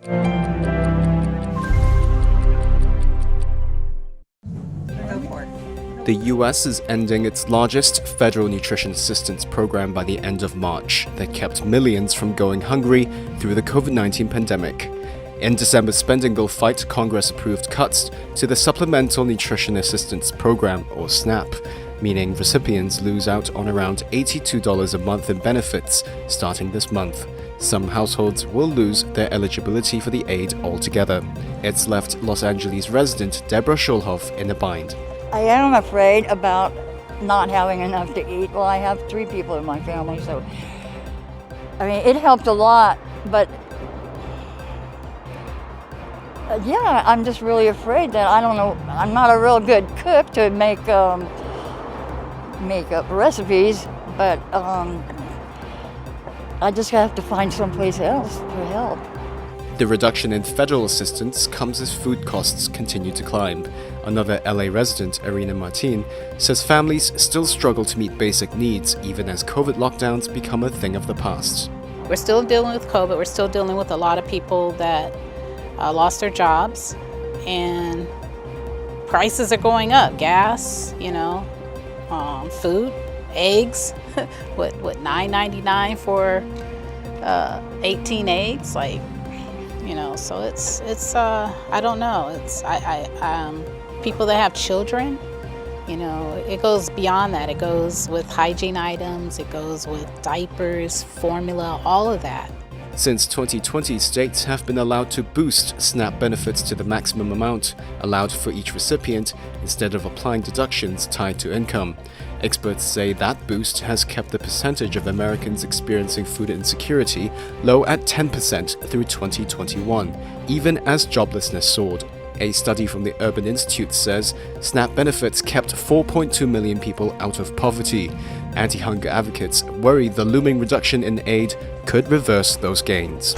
The US is ending its largest federal nutrition assistance program by the end of March that kept millions from going hungry through the COVID-19 pandemic. In December's spending bill fight, Congress approved cuts to the Supplemental Nutrition Assistance Program, or SNAP, meaning recipients lose out on around $82 a month in benefits starting this month. Some households will lose their eligibility for the aid altogether. It's left Los Angeles resident Deborah Schulhoff in a bind. I am afraid about not having enough to eat. Well, I have 3 people in my family, so I mean, it helped a lot, but yeah, I'm just really afraid that I don't know. I'm not a real good cook to make up recipes, but I just have to find someplace else for help. The reduction in federal assistance comes as food costs continue to climb. Another LA resident, Irina Martin, says families still struggle to meet basic needs even as COVID lockdowns become a thing of the past. We're still dealing with COVID. We're still dealing with a lot of people that lost their jobs, and prices are going up. Gas, food, eggs, what $9.99 for 18 eggs, so it's I don't know. It's people that have children, it goes beyond that. It goes with hygiene items, it goes with diapers, formula, all of that. Since 2020, states have been allowed to boost SNAP benefits to the maximum amount allowed for each recipient instead of applying deductions tied to income. Experts say that boost has kept the percentage of Americans experiencing food insecurity low at 10% through 2021, even as joblessness soared. A study from the Urban Institute says SNAP benefits kept 4.2 million people out of poverty. Anti-hunger advocates worry the looming reduction in aid could reverse those gains.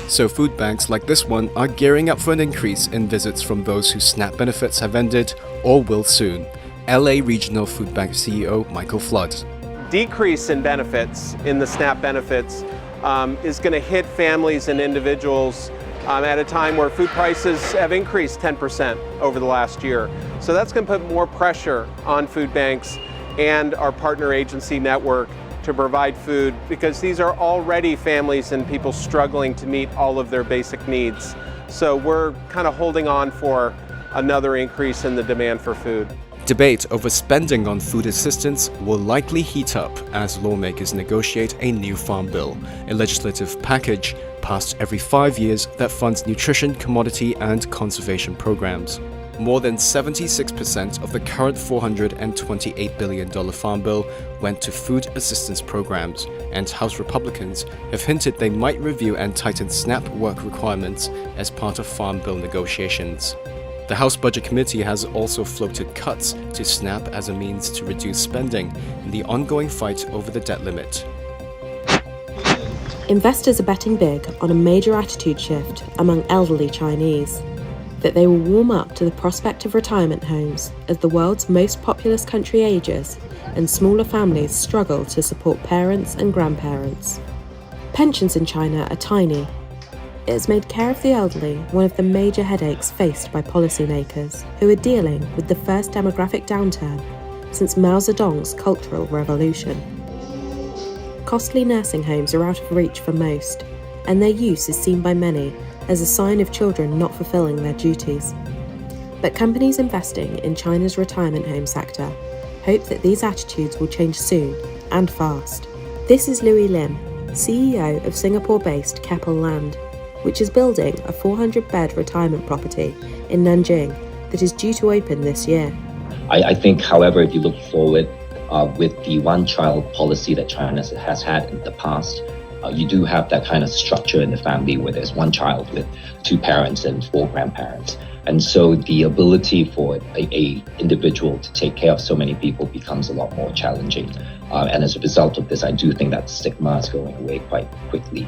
So food banks like this one are gearing up for an increase in visits from those whose SNAP benefits have ended or will soon. LA Regional Food Bank CEO Michael Flood. Decrease in benefits, in the SNAP benefits, is going to hit families and individuals at a time where food prices have increased 10% over the last year. So that's going to put more pressure on food banks and our partner agency network to provide food, because these are already families and people struggling to meet all of their basic needs. So we're kind of holding on for another increase in the demand for food. Debate over spending on food assistance will likely heat up as lawmakers negotiate a new farm bill, a legislative package passed every 5 years that funds nutrition, commodity, and conservation programs. More than 76% of the current $428 billion farm bill went to food assistance programs, and House Republicans have hinted they might review and tighten SNAP work requirements as part of farm bill negotiations. The House Budget Committee has also floated cuts to SNAP as a means to reduce spending in the ongoing fight over the debt limit. Investors are betting big on a major attitude shift among elderly Chinese, that they will warm up to the prospect of retirement homes as the world's most populous country ages and smaller families struggle to support parents and grandparents. Pensions in China are tiny. It has made care of the elderly one of the major headaches faced by policymakers who are dealing with the first demographic downturn since Mao Zedong's Cultural Revolution. Costly nursing homes are out of reach for most, and their use is seen by many as a sign of children not fulfilling their duties. But companies investing in China's retirement home sector hope that these attitudes will change soon and fast. This is Louis Lim, CEO of Singapore-based Keppel Land, which is building a 400-bed retirement property in Nanjing that is due to open this year. I think, however, if you look forward with the one-child policy that China has had in the past, you do have that kind of structure in the family where there's one child with 2 parents and 4 grandparents. And so the ability for a individual to take care of so many people becomes a lot more challenging. And as a result of this, I do think that stigma is going away quite quickly.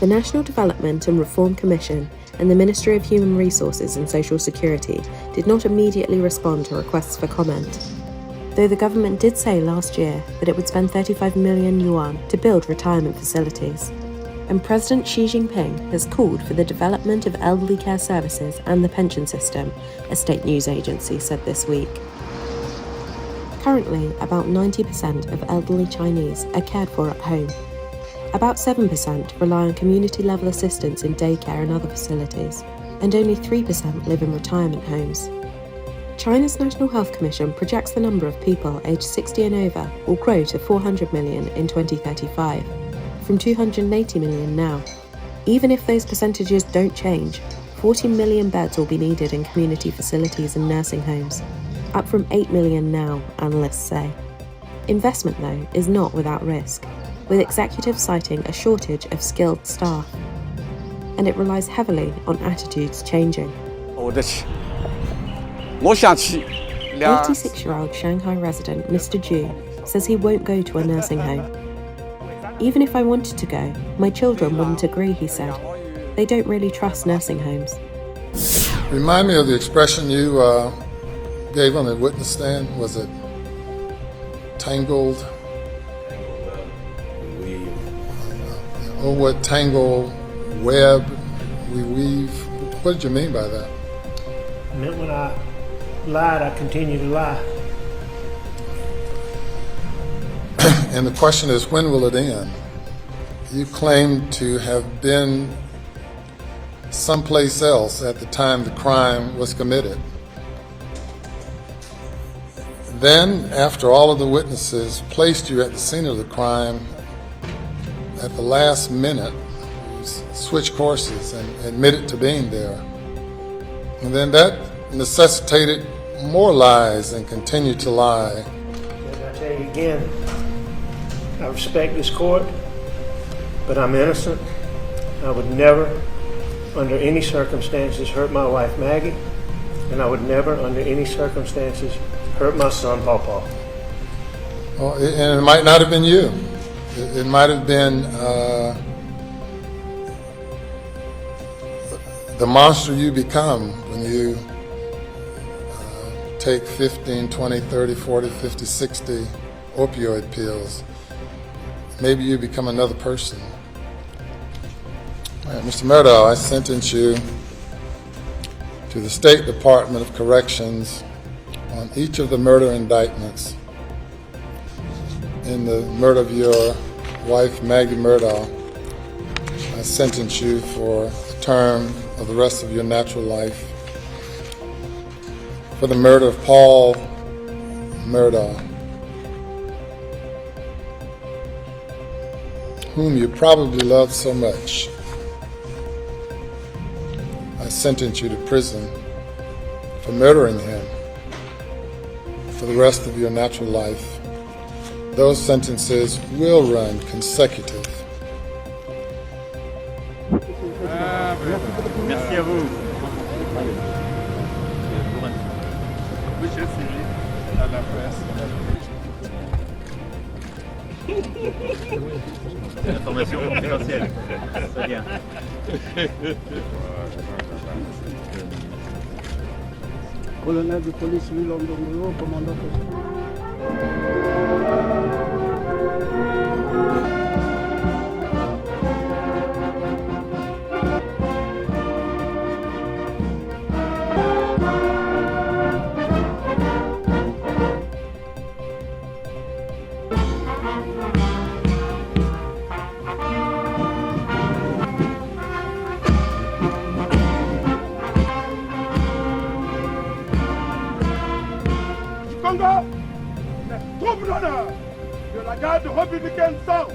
The National Development and Reform Commission and the Ministry of Human Resources and Social Security did not immediately respond to requests for comment, though the government did say last year that it would spend 35 million yuan to build retirement facilities. and President Xi Jinping has called for the development of elderly care services and the pension system, a state news agency said this week. Currently, about 90% of elderly Chinese are cared for at home. About 7% rely on community-level assistance in daycare and other facilities, and only 3% live in retirement homes. China's National Health Commission projects the number of people aged 60 and over will grow to 400 million in 2035, from 280 million now. Even if those percentages don't change, 40 million beds will be needed in community facilities and nursing homes, up from 8 million now, analysts say. Investment, though, is not without risk, with executives citing a shortage of skilled staff. And it relies heavily on attitudes changing. 86-year-old Shanghai resident Mr. Zhu says he won't go to a nursing home. Even if I wanted to go, my children wouldn't agree, he said. They don't really trust nursing homes. Remind me of the expression you gave on the witness stand. Was it tangled? Oh, what tangled web we weave. What did you mean by that? It meant when I lied, I continue to lie. And the question is, when will it end? You claim to have been someplace else at the time the crime was committed. Then, after all of the witnesses placed you at the scene of the crime, at the last minute, you switched courses and admitted to being there. And then that necessitated more lies and continued to lie. And I tell you again, I respect this court, but I'm innocent. I would never, under any circumstances, hurt my wife Maggie, and I would never, under any circumstances, hurt my son Pawpaw. Well, and it might not have been you. It might have been the monster you become when you take 15, 20, 30, 40, 50, 60 opioid pills. Maybe you become another person. All right, Mr. Murdaugh, I sentence you to the State Department of Corrections on each of the murder indictments in the murder of your wife, Maggie Murdaugh. I sentence you for the term of the rest of your natural life for the murder of Paul Murdaugh, whom you probably love so much. I sentence you to prison for murdering him for the rest of your natural life. Those sentences will run consecutive. Merci à vous. Monsieur Sylvie, à la presse. Information confidentielle. Très bien. Colonel de police Louis Londongo, commandant. Congo, les troupes d'honneur de la garde républicaine sont